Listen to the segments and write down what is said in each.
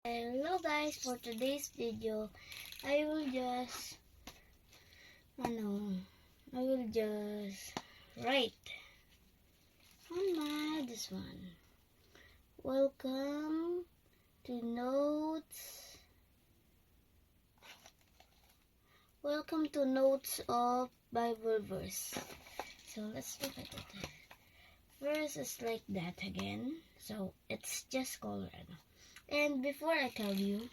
Hello guys, for today's video, I will just write on this one. Welcome to Notes. Welcome to Notes of Bible Verse. So let's look at it. Verse is like that again. So it's just color. And before I tell you,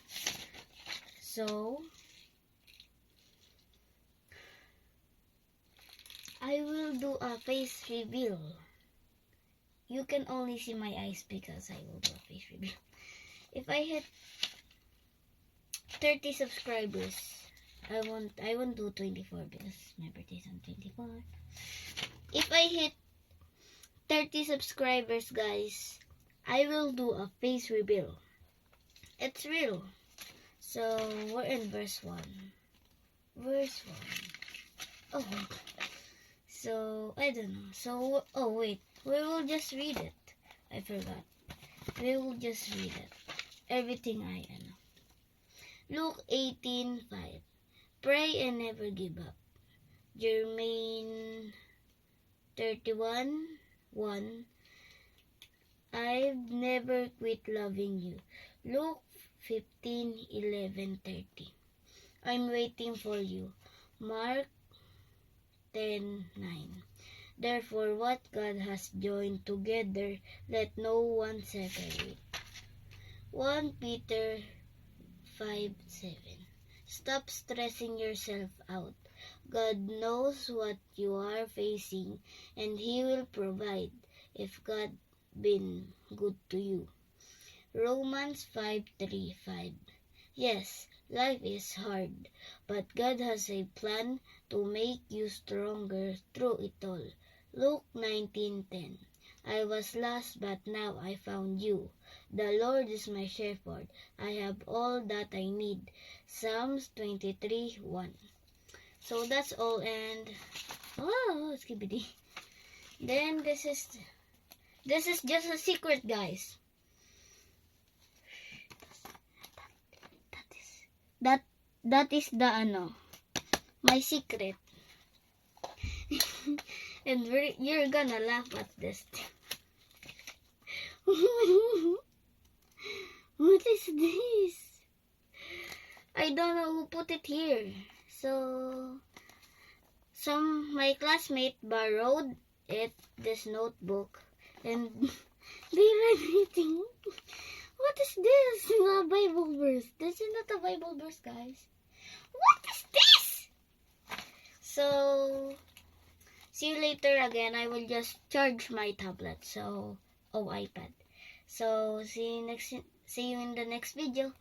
so I will do a face reveal. You can only see my eyes because I will do a face reveal. If I hit 30 subscribers, I won't do 24 because my birthday is on 24. If I hit 30 subscribers, guys, I will do a face reveal. It's real. So we're in verse 1. Verse 1. Oh, so I don't know. So wait, we will just read it. I forgot. We will just read it. Everything I know. Luke 18:5. Pray and never give up. Jermaine 31:1. I've never quit loving you. Luke 15:11-30. I'm waiting for you. Mark 10:9. Therefore, what God has joined together, let no one separate. 1 Peter 5:7. Stop stressing yourself out. God knows what you are facing, and He will provide if God been good to you. Romans 5:3-5. Yes, life is hard, but God has a plan to make you stronger through it all. Luke 19:10. I was lost, but now I found you. The Lord is my shepherd. I have all that I need. Psalms 23:1. So that's all, and skibidi. Then this is just a secret, guys. That is the my secret. And you're gonna laugh at this. What is this? I don't know who put it here. So my classmate borrowed this notebook, and they read anything. What is this? A Bible verse. This is not a Bible verse, guys. What is this? So, see you later again. I will just charge my tablet. So, iPad. So, see you in the next video.